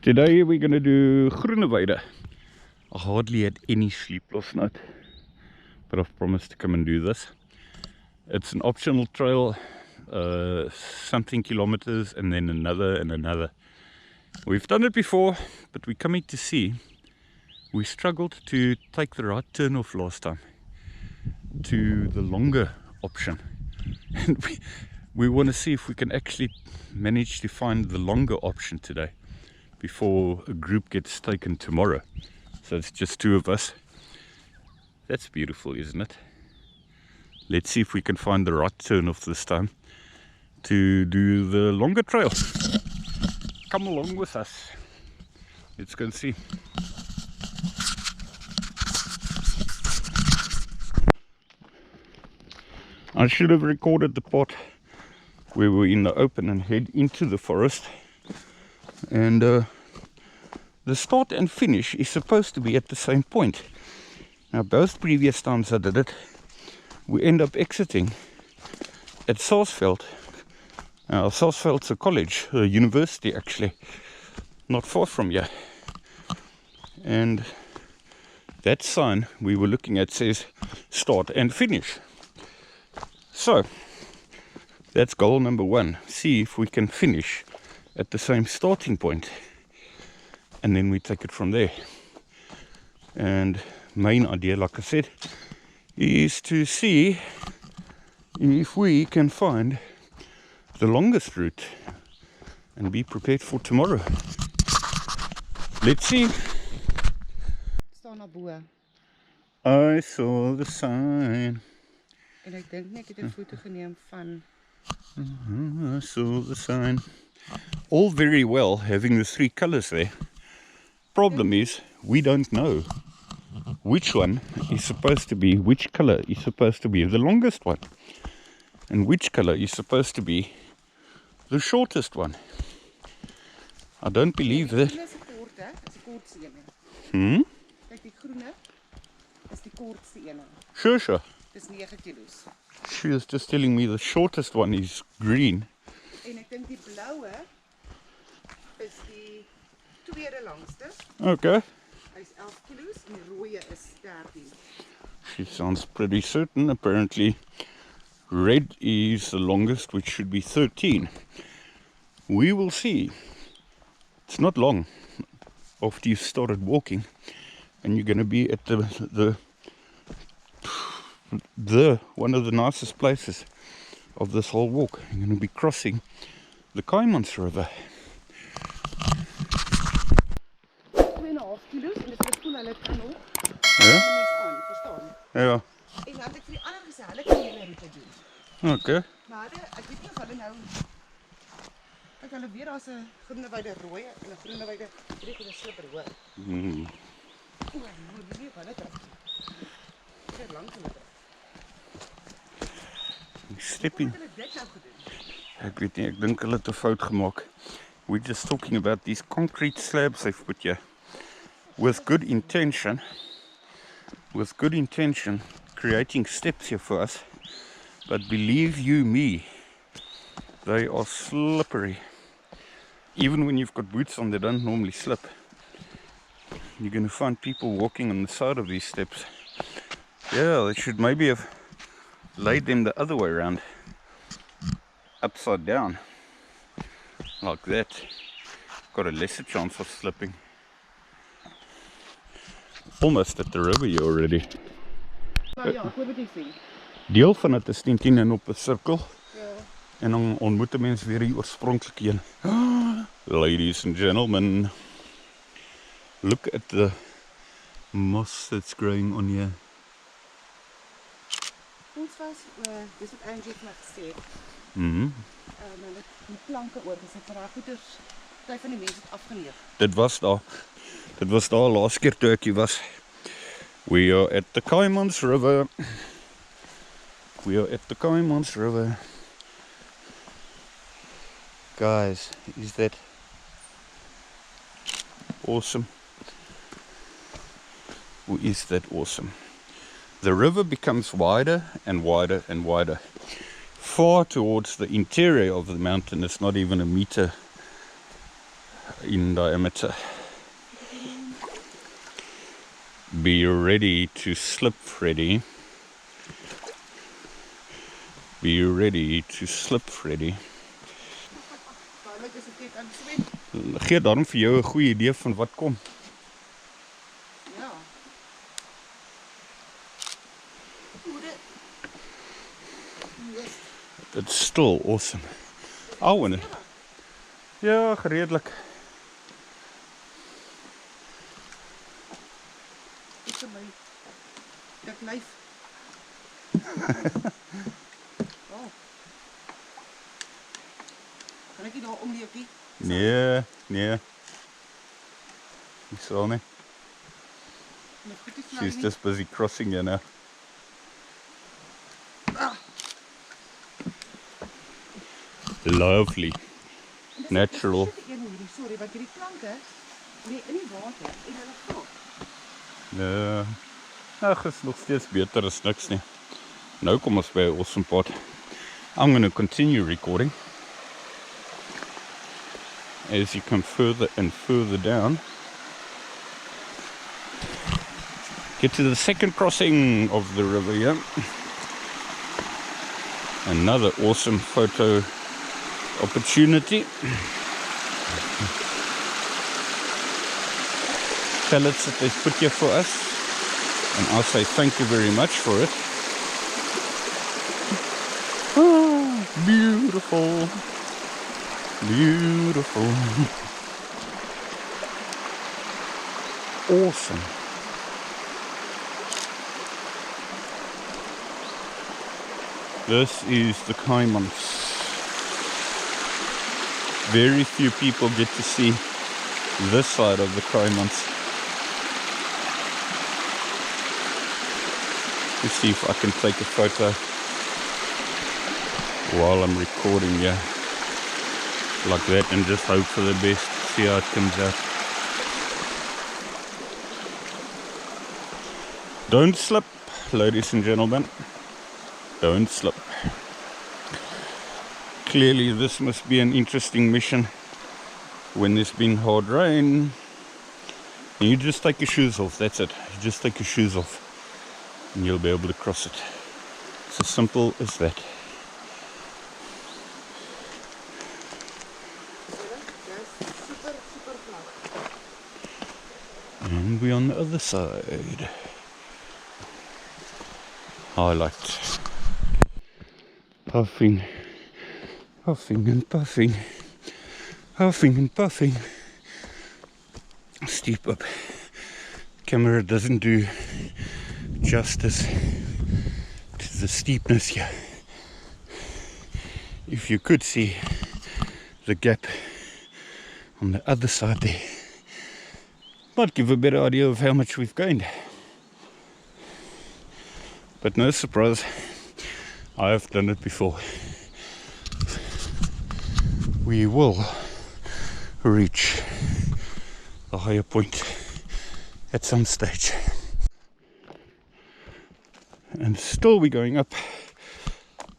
Today we're going to do Groeneweide. I hardly had any sleep last night, but I've promised to come and do this. It's an optional trail, something kilometers and then another and another. We've done it before, but we're coming to see. We struggled to take the right turn off last time to the longer option, and we want to see if we can actually manage to find the longer option today before a group gets taken tomorrow. So it's just two of us. That's beautiful, isn't it? Let's see if we can find the right turn off this time to do the longer trail. Come along with us. Let's go and see. I should have recorded the part where we're in the open and head into the forest. And the start and finish is supposed to be at the same point. Now, both previous times I did it, we end up exiting at Sarsveld. Sarsveld's a college, a university actually, not far from here. And that sign we were looking at says start and finish. So that's goal number one. See if we can finish at the same starting point, and then we take it from there. And main idea, like I said, is to see if we can find the longest route and be prepared for tomorrow. Let's see. Staan na bo. I saw the sign. En ek dink net ek het 'n foto geneem van I saw the sign. All very well having the three colors there. Problem is, we don't know which one is supposed to be, which color is supposed to be the longest one, and which color is supposed to be the shortest one. I don't believe that. Dis die korte, dis die kortste een. Kyk, die groene is die kortste een. Sure. Dis 9 kilos. She was just telling me the shortest one is green. En ek dink die bloue is die tweede langste. Okay. Hy's 11 kilos en die rooie is 13. She sounds pretty certain. Apparently red is the longest, which should be 13. We will see. It's not long after you've started walking and you're going to be at the one of the nicest places of this whole walk. You're going to be crossing the Kaaimans river. 2,5 kilos en dit is voel hulle kan nog. Ja? Aan, verstaan? Ja. En dan het ek vir die ander gesê, hulle kan hierdie route doen. Okay. Maar ek weet nie of hulle nou kyk, hulle weet daar's 'n Groeneweide rooi en 'n Groeneweide direk in 'n slipper hoor. O, moet nie hulle trek. Dit is lank genoeg. Stepping. Hulle dit nou gedoen. Ek weet nie, ek dink hulle het 'n fout gemaak. We're just talking about these concrete slabs they've put here. With good intention, creating steps here for us. But believe you me, they are slippery. Even when you've got boots on, they don't normally slip. You're going to find people walking on the side of these steps. Yeah, they should maybe have laid them the other way around, upside down, like that. Got a lesser chance of slipping. Almost at the river here already. Nou ja, ek wil dit sien. Deel van het is 10 en op 'n sirkel. Ja. En dan ontmoet 'n mens weer die oorspronklike een. Ladies and gentlemen, look at the moss that's growing on here. Ons was, dis wat Angie het my gesê het. Mhm. Die planke oor, dis vir haar goeders, party van die mense het afgeneem. Dit was daar laas keer toe ek hier was. We are at the Kaaimans river. Guys, is that awesome? Or is that awesome? The river becomes wider and wider and wider. Far towards the interior of the mountain, it's not even a meter in diameter. Be ready to slip, Freddy. Be ready to slip, Freddy. Duidelik is dit aan swem. Gee daarom vir jou 'n goeie idee van wat kom. Ja. Hoe dit? Yes. It's still awesome. Ouwe. Ja, geredelik. Dit is my dik lyf. Oh. Kan ek nie daar omleepie? Nee, nee. Ek sal nie. My voet is nou She's nie. just busy crossing you now. Ah. Lovely. En dis- Natural. dis 'n een hierdie, sorry, want hierdie planke lê in die water en hulle vrot. Ja. Ag, is nog steeds beter as niks nie. Nou kom ons by 'n awesome part. I'm going to continue recording. As you come further and further down. Get to the second crossing of the river here. Another awesome photo opportunity. Pellets that they've put here for us. And I'll say thank you very much for it. Oh, beautiful. Beautiful. Awesome. This is the Kaaimans. Very few people get to see this side of the Kaaimans. Let's see if I can take a photo while I'm recording here. Like that, and just hope for the best. See how it comes out. Don't slip, ladies and gentlemen. Don't slip. Clearly this must be an interesting mission when there's been hard rain. And you just take your shoes off, that's it. You just take your shoes off and you'll be able to cross it. It's as simple as that. Super, super vlak. And we're on the other side. Highlight. Puffing. Puffing and puffing. Puffing and puffing. Steep up. Camera doesn't do justice to the steepness here. If you could see the gap on the other side there, might give a better idea of how much we've gained. But no surprise, I have done it before. We will reach the higher point at some stage. And still we're going up,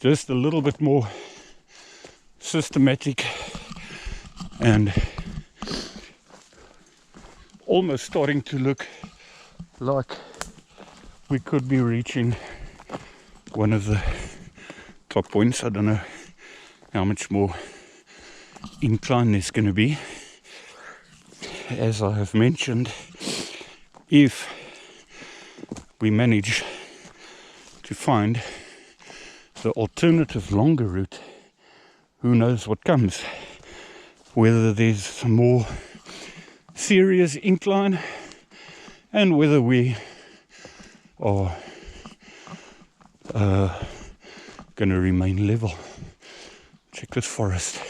just a little bit more systematic and almost starting to look like we could be reaching one of the top points. I don't know how much more incline there's going to be. As I have mentioned, if we manage to find the alternative longer route, who knows what comes. Whether there's more serious incline and whether we are going to remain level. Check this forest.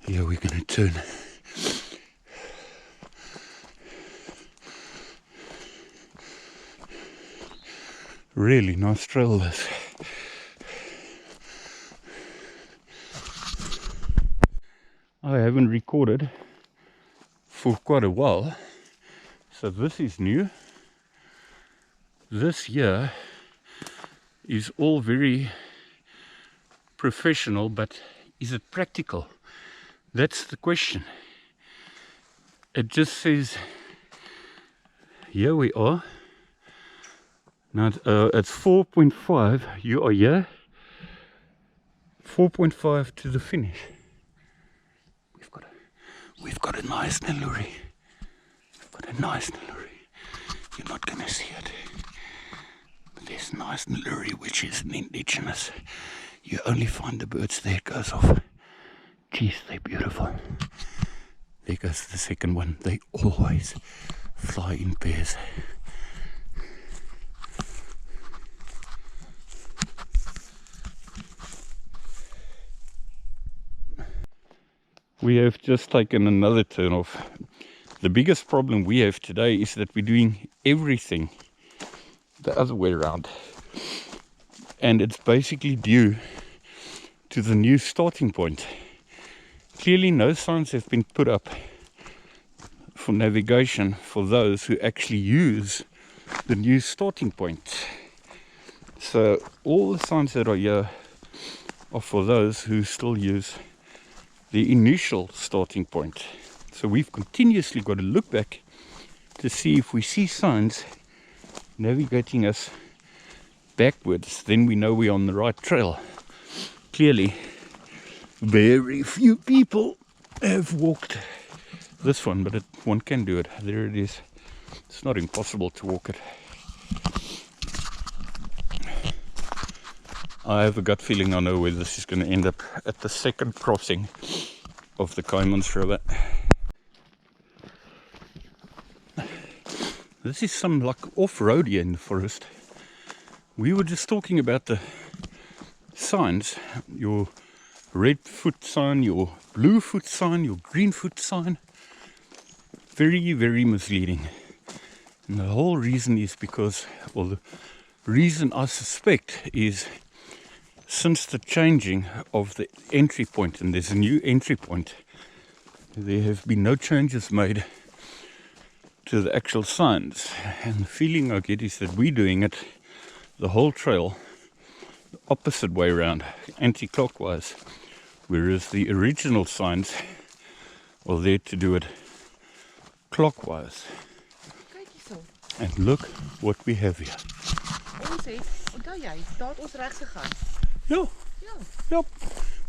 Here we're going to turn. Really nice trail this. I haven't recorded for quite a while, So this is new. This here is all very professional, but is it practical? That's the question. It just says, here we are. Now it's 4.5, you are here. 4.5 to the finish. We've got a nice naluri. We've got a nice naluri. You're not going to see it. But there's nice naluri, which is an indigenous. You only find the birds there, it goes off. Geez, they're beautiful. There goes the second one. They always fly in pairs. We have just taken another turn off. The biggest problem we have today is that we're doing everything the other way around. And it's basically due to the new starting point. Clearly no signs have been put up for navigation for those who actually use the new starting point. So all the signs that are here are for those who still use the initial starting point. So we've continuously got to look back to see if we see signs navigating us backwards. Then we know we're on the right trail. Clearly, very few people have walked this one, but one can do it. There it is. It's not impossible to walk it. I have a gut feeling I know where this is going to end up, at the second crossing of the Kaaimans River. This is some like off-road here in the forest. We were just talking about the signs, your red foot sign, your blue foot sign, your green foot sign. Very, very misleading. And the whole reason is because, well, the reason I suspect is since the changing of the entry point, and there's a new entry point, there have been no changes made to the actual signs. And the feeling I get is that we're doing it the whole trail the opposite way around, anti-clockwise, whereas the original signs are there to do it clockwise. And look what we have here. Yeah. Yep.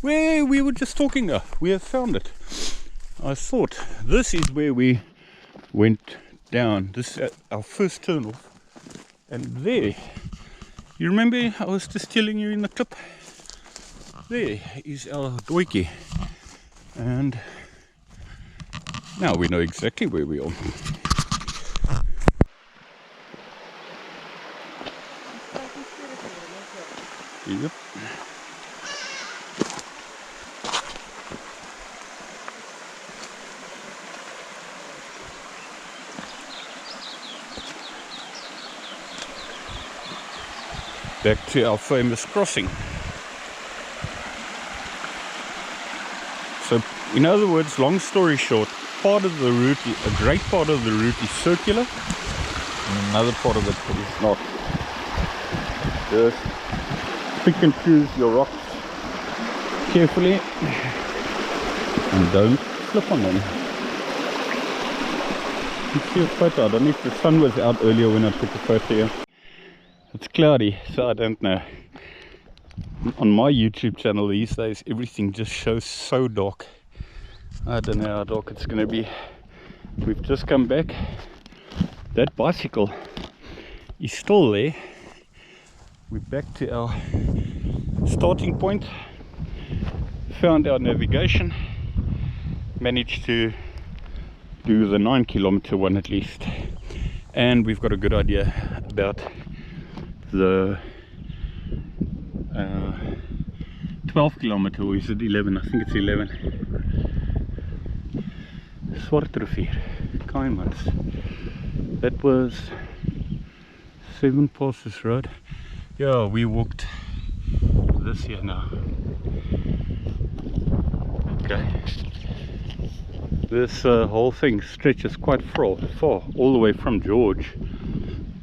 Where we were just talking, we have found it. I thought this is where we went down. This is our first turn off. And there, you remember I was just telling you in the clip? There is our doiki. And now we know exactly where we are. Yep. Back to our famous crossing. So, in other words, long story short, part of the route, a great part of the route is circular, and another part of it is not. Just pick and choose your rocks carefully and don't slip on them. You see a photo. I don't know if the sun was out earlier when I took a photo here. It's cloudy, so I don't know. On my YouTube channel these days, everything just shows so dark. I don't know how dark it's going to be. We've just come back. That bicycle is still there. We're back to our starting point. Found our navigation. Managed to do the 9-kilometer one at least. And we've got a good idea about the 12-kilometer, or is it 11? I think it's 11. Rivier, Kaaimans. That was 7 passes road. Yeah, we walked this here now. Okay. This whole thing stretches quite far, all the way from Gorge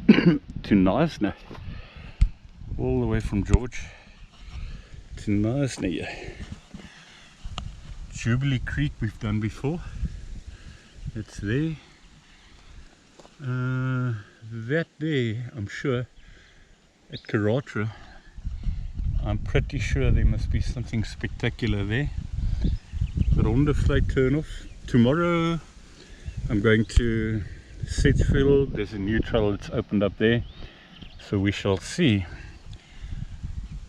to Knysna. All the way from Gorge to Knysna. Yeah. Jubilee Creek we've done before. It's there. That there, I'm sure, at Karatra, I'm pretty sure there must be something spectacular there. Groeneweide turn off. Tomorrow I'm going to Sedgefield. There's a new trail that's opened up there, so we shall see.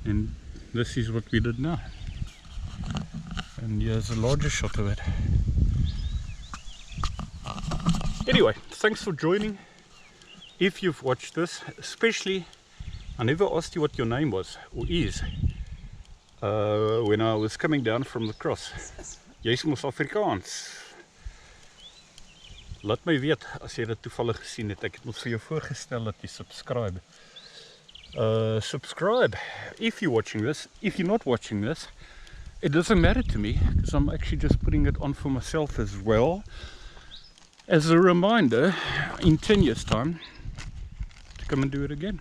And this is what we did now, and here's a larger shot of it. Anyway, thanks for joining. If you've watched this, especially, I never asked you what your name was or is when I was coming down from the cross. Jy's mos Afrikaans. Laat my weet as jy dit toevallig gesien het. Ek het mos vir jou voorgestel dat jy subscribe. Subscribe if you're watching this. If you're not watching this, it doesn't matter to me, because I'm actually just putting it on for myself as well, as a reminder in 10 years time to come and do it again.